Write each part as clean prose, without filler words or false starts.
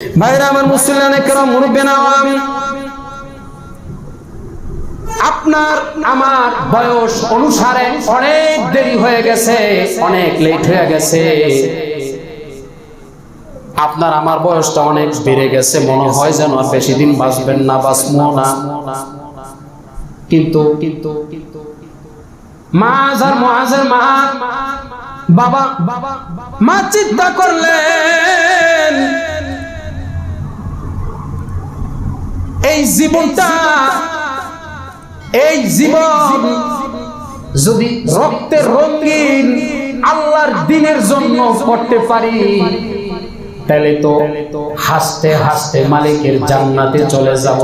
ভাইরা আমার মুসলিয়ানে কেরাম মুরব্বিয়ানে আওয়াম, আপনার আমার বয়স অনুসারে অনেক দেরি হয়ে গেছে, অনেক লেট হয়ে গেছে। আপনার আমার বয়সটা অনেক বেড়ে গেছে, মনে হয় যেন আর বেশি দিন বাঁচবেন না, বাঁচবো না। কিন্তু মাজার মুআজের মা বাবা মা চিন্তা করলেন এই জীবনটা, এই জীবন যদি রক্তের রঙিন আল্লাহর দ্বীনের জন্য করতে পারি, তাহলে তো হাসতে হাসতে মালিকের জান্নাতে চলে যাব।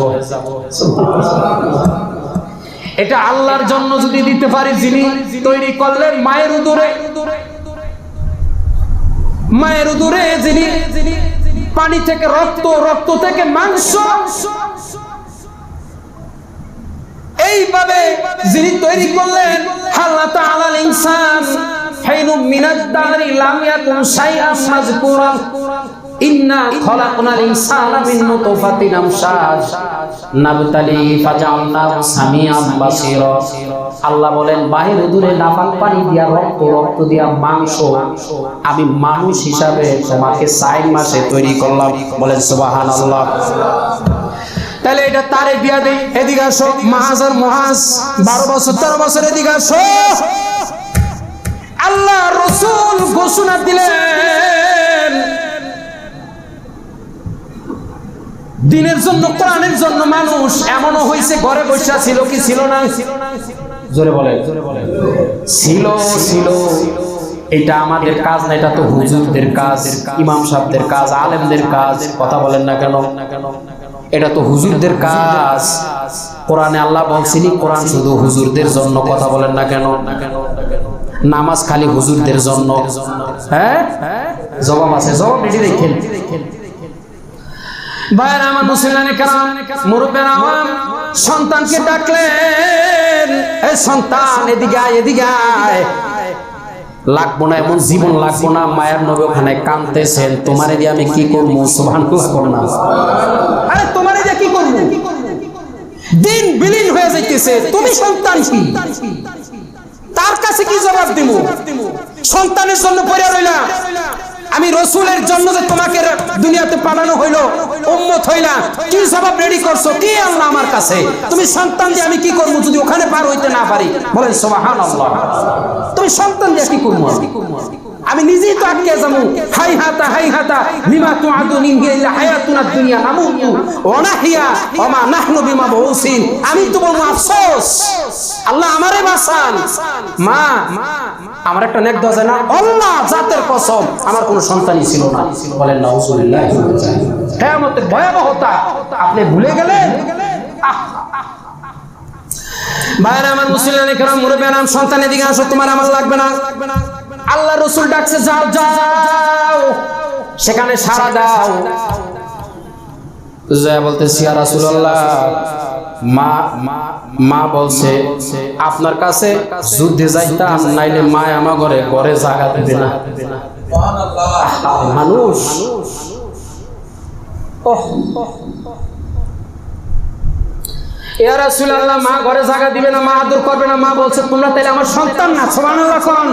এটা আল্লাহর জন্য যদি দিতে পারি, যিনি তৈরি করলেন মায়ের উদরে, মায়ের উদরে যিনি পানি থেকে রক্ত, রক্ত থেকে মাংস, এইভাবে যিনি তৈরি করলেন, আল্লাহ তাআলা ইনসান হাইনুম মিনাদ দাহরি লাম ইয়াকুন শাইআন মাযকুরা ইন্না খলাকনাল ইনসানা মিন নুতফাতিন আমশাজ নাবতালি ফাজালনাহু সামিআন বাসীরা। আল্লাহ বলেন বাহির দূরে নাপাক পানি দিয়া রক্ত, রক্ত দিয়া মাংস, আমি মানুষ হিসাবে তোমাকে 4 মাসে তৈরি করলাম। বলেন সুবহানাল্লাহ। তাহলে এটা তারে দিয়া দেই। এদিকে আসো মাহাজার মুআজ 12 বছর 13 বছর, এদিকে আসো। আল্লাহ রাসূল ঘোষণা দিলেন দ্বীনের জন্য, কোরআনের জন্য মানুষ এমনও হয়েছে ঘরে বসে ছিল, কি ছিল না? জোরে বলে ছিল, ছিল। এটা আমাদের কাজ না, এটা তো হুজুরদের কাজ, ইমাম সাহেবদের কাজ, আলেমদের কাজ। কথা বলেন না কেন? এটা তো হুজুরদের কাজ। কোরআনে আল্লাহ বলছেন কোরআন শুধু হুজুরদের জন্য। কথা বলেন না কেন? নামাজ খালি হুজুরদের জন্য। হ্যাঁ, জবাব আছে, জবাব রেডি রাখেন। ভাইরা আমার মুসলিয়ানে কেরাম মুরব্বিয়ানে আওয়াম, সন্তানকে ডাকলেন, এই সন্তান এদিকে আয়, এদিকে আয়। লাগবো না এমন জীবন, লাগবো না। মায়ের নবী ওখানে কাঁদতেছেন, তোমারে দিয়ে আমি কি করবো? সুবহানাল্লাহ করো না। আরে তোমারে দিয়ে কি করবো? দিন বিলীন হয়ে যাইতেছে, তুমি সন্তান কি? তার কাছে কি জবাব দিব? সন্তানের জন্য পড়ে রইলা। আমি রাসূলের জন্য যে তোমাকে দুনিয়াতে পাঠানো হইলো, উম্মত হইলা, কি জবাব রেডি করছো? কি আল্লাহ আমার কাছে? তুমি সন্তান দিয়ে আমি কি করবো যদি ওখানে পার হইতে না পারি? বলেন সুবহানাল্লাহ। তুমি সন্তান দিয়ে কি করবো? আমি নিজেই তো আটকে যাবো। হাই হাতা, হাই হাতা লিমা তুআদুন ইন হিয়া ইল্লা হায়াতুনাদ দুনিয়া নামুতু ওয়া নাহইয়া ওয়া মা নাহনু বিমাবউসিন। আমি তো বলবো আফসোস, আল্লাহ আমারে বাঁচান। মা আমার একটা নেক দোয়া যায় না? আল্লাহ জাতের কসম আমার কোনো সন্তানই ছিল না। বলেন নাউজুবিল্লাহ। কিয়ামতের ভয়াবহতা আপনি ভুলে গেলেন। ভাইরা আমার মুসলিয়ানে কেরাম মুরব্বিয়ানে আওয়াম, সন্তানের দিকে আসো, তোমার আমার লাগবে না। আল্লাহ রাসূল ডাকছে, যাও যাও, সেখানে সাড়া দাও। যা বলতেছি ইয়া রাসূলুল্লাহ, মা বলছে আপনার কাছে যুদ্ধে যাইতাম, নাইলে মা আমার ঘরে ঘরে জায়গা দেবে না। সুবহানাল্লাহ। মানুষ ইয়া রাসূলুল্লাহ, মা ঘরে জায়গা দিবে না, মা আদর করবে না। মা বলছে তোমরা তাইলে আমার সন্তান না। সুবহানাল্লাহ কোন?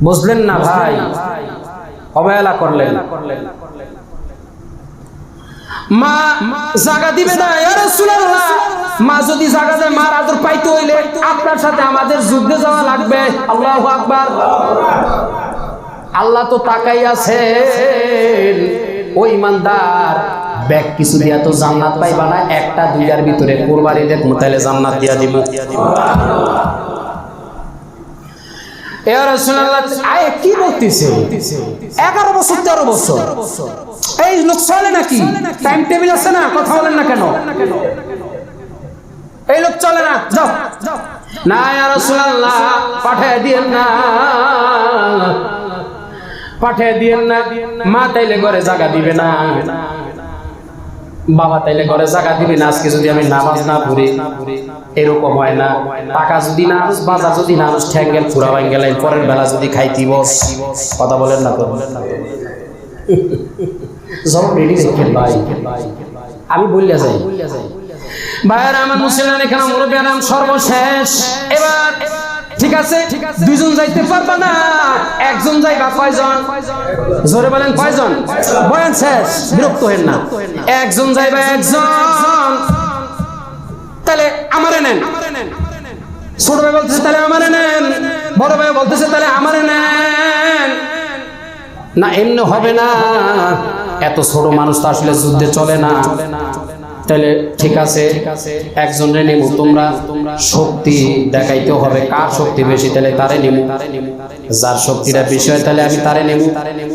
বুঝলেন না ভাই? অবহেলা করলেন। মা জায়গা দিবে না। ইয়া রাসূলুল্লাহ, মা যদি জায়গা দেয়, মার আদর পাইতে হইলে আপনার সাথে আমাদের যুদ্ধে যাওয়া লাগবে। আল্লাহু আকবার। আল্লাহ তো তাকাই আছেন, ওই ইমানদার ব্যাগ কিছু দিয়া তো জান্নাত পাইবা না, একটা দুইটার ভিতরে কুরবানি দেখ তাহলে জান্নাত দিয়া দিব। ইয়া রাসূলুল্লাহ, আয় কি বলতেছে? 11 বছর 13 বছর এই লোক চলে নাকি? টাইম টেবিল আছে না? কথা বলেন না কেন? এই লোক চলে না। যাও না ইয়া রাসূলুল্লাহ, পাঠিয়ে দিয়েন না, পাঠিয়ে দিয়েন না। মা তাইলে ঘরে জায়গা দিবে না, বাবা তাইলে ঘরে জায়গা দিবে না। আজকে যদি আমি নামাজ না পড়ি, এরকম হয় না। টাকা যদি না আনুস, বাজার যদি না আনুস, ঠ্যাঙ্গেল পুরা ভাঙ্গেলাই, পরের বেলা যদি খাইতি বস। কথা বলেন না তো? জবাব রেডি দেখেন ভাই, আমি বললে যাই ভাইয়েরা আমার মুসলমান এখানে মুরব্বী নাম সর্বশেষ। এবার ঠিক আছে, দুইজন যাইতে পারবা না, একজন যাইবা। কয়জন? জোরে বলেন কয়জন? বয়ান শেষ, বিরক্ত হেন না। একজন যাইবা, একজন। তাহলে আমারে নেন। ছোট ভাই বলতেছে তাহলে আমারে নেন, বড় ভাই বলতেছে তাহলে আমারে নেন। না, এমনি হবে না, এত ছোট মানুষ তো আসলে যুদ্ধে চলে না। তাহলে ঠিক আছে, একজনের নেব। তোমরা শক্তি দেখাইতে হবে, কার শক্তি বেশি, তাহলে তারে নেব। যার শক্তিটা বেশি হয় তাহলে আমি তারে নেব।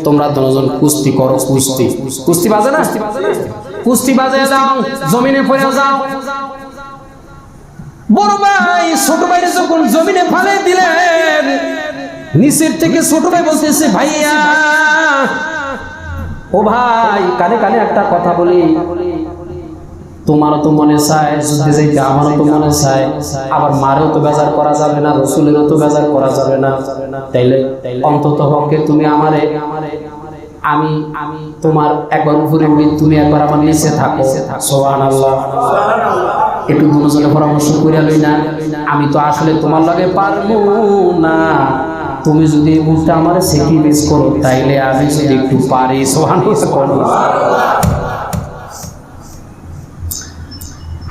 তোমরা দুজন কুস্তি করো। কুস্তি, কুস্তি বাজে না? কুস্তি বাজে যাও, জমিনে পড়ে যাও। বড় ভাই ছোট ভাইরে যখন জমিনে ফালে দিলেন, নিচের থেকে ছোট ভাই বলতেছে ভাইয়া, ও ভাই কানে কানে একটা কথা বলি, তোমারও তো মনে চায় যুদ্ধে যাইতে, আমারও তো মনে চায়, আবার মারেও তো বেজার করা যাবে না, রসুলেরও তো বেজার করা যাবে না। তাইলে অন্তত পক্ষে তুমি আমারে, আমি তোমার একবার উপরে উঠি, তুমি একবার আমার নিচে থাকো। সুবহানাল্লাহ। একটু দুজনে পরামর্শ করে লই না, আমি তো আসলে তোমার লগে পারবো না, তুমি যদি এই মুহূর্তে আমার স্যাক্রিফাইস করো তাইলে আমি যদি একটু পারি। সুবহানাল্লাহ।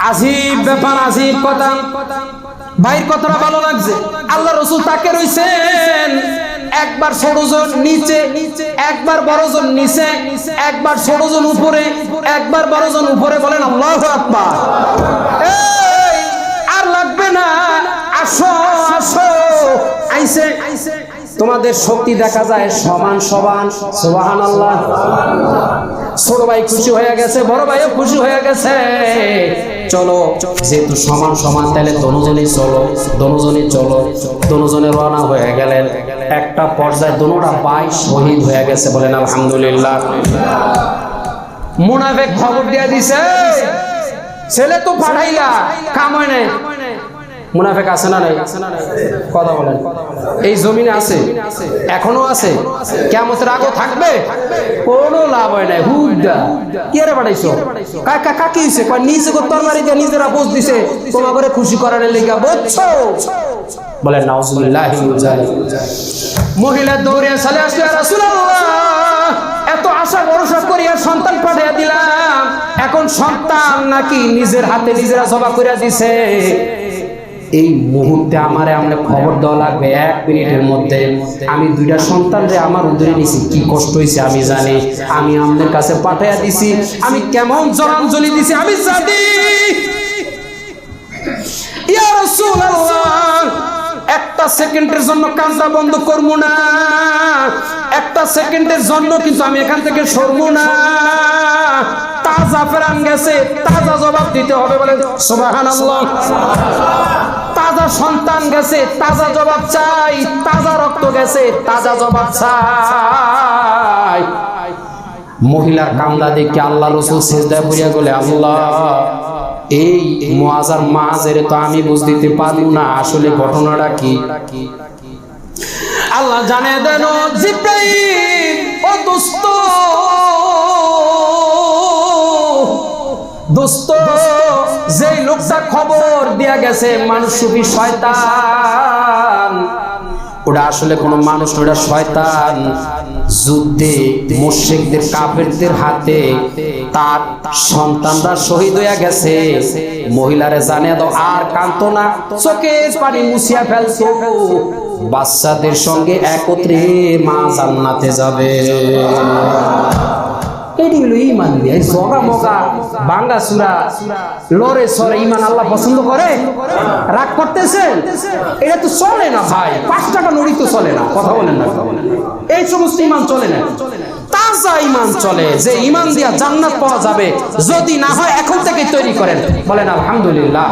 আজীব ব্যাপার, আজীব কথা। ভাইয়ের কথাটা ভালো লাগছে। আল্লাহ রাসূল তাকে রইছেন, একবার ছোটজন নিচে, একবার বড়জন নিচে, একবার ছোটজন উপরে, একবার বড়জন উপরে। বলেন আল্লাহু আকবার। এই আর লাগবে না, আসো আসো, আইছে। তোমাদের শক্তি দেখা যায় সমান সমান। সুবহানাল্লাহ। ছোট ভাই খুশি হয়ে গেছে, বড় ভাইও খুশি হয়ে গেছে। চলো, যেহেতু সমান সমান তাহলে দোনোজনই চলো, দোনোজনই চলো। দোনোজনে রওনা হয়ে গেলেন। একটা পর্যায়ে দোনোটা ভাই শহীদ হয়ে গেছে। বলেন আলহামদুলিল্লাহ। মুনাফিক খবর দিয়ে দিছে, ছেলে তো পাঠাইলা, কাম হয় নাই। মুনাফিক আছে না নাই? কথা বলেন। এই জমিনে আছে, এখনো আছে, কিয়ামতের আগে থাকবে। কোনো লাভ হয় নাই। হুদা কি রে বাড়াইছো? কাকা কাকি হইছে? কয় নিজে কো তরবারি দিয়ে নিজেরা পোজ দিছে তোমার করে খুশি করার লাগা, বুঝছো? বলেন নাউজুবিল্লাহি মিন যালিক। মহিলা দৌড়ে চলে আসলে, ইয়া রাসূলুল্লাহ, এত আশা ভরসা করিয়া সন্তান পাঠিয়ে দিলাম, এখন সন্তান নাকি নিজের হাতে নিজেরা জবা করিয়া দিছে। এই মুহূর্তে আমারে আমরা খবর দেওয়া লাগবে 1 মিনিটের মধ্যে। আমি 2টা সন্তানরে আমার উদরে নিছি, কি কষ্ট হয়েছে আমি জানি। আমি আমাদের কাছে পাঠাইয়া দিছি, আমি কেমন জলাঞ্জলি দিছি আমি জানি। ইয়া রাসূলুল্লাহ, একটা সেকেন্ডের জন্য কান্না বন্ধ করবো না, একটা সেকেন্ডের জন্য কিন্তু আমি এখান থেকে সরবো না। তাজা ফেরান গেছে, তাজা জবাব দিতে হবে। বলেন সুবহানাল্লাহ। তাজা সন্তান গেছে, তাজা জবাব চাই। তাজা রক্ত গেছে, তাজা জবাব চাই। মহিলার কান্দা দেখে আল্লাহ রাসূল সিজদায় পড়িয়া গেলে, আল্লাহ, এই মুআজ আর মাযের তো আমি বুঝতে পারবো না আসলে ঘটনাটা কি। আল্লাহ জানে দেন, জিব্রাইল, ও দোস্ত, দোস্ত, যেই লোকটা খবর দিয়া গেছে মানুষ রূপী শয়তান, ওটা আসলে কোনো মানুষ, ওটা শয়তান। যুদ্ধে মুশরিকদের কাফেরদের হাতে তার সন্তানরা শহীদ হয়ে গেছে। মহিলারে জানিয়ে দাও, আর কাঁদতো না, চোখের পানি মুছিয়া ফেলতো। বাচ্চাদের সঙ্গে একত্রে মা জান্নাতে যাবে। ইমান দিয়ে জগা মগা বাঙ্গা সুরা লড়ে সরে ইমান আল্লাহ পছন্দ করে? রাগ করতেছেন? এটা তো চলে না ভাই। 5 টাকা নড়ি তো চলে না। কথা বলেন না, এই সমস্ত ইমান চলে না। তাজা ইমান চলে, যে ইমান দিয়া জান্নাত পাওয়া যাবে। যদি না হয় এখন থেকে তৈরি করেন। বলেন আলহামদুলিল্লাহ।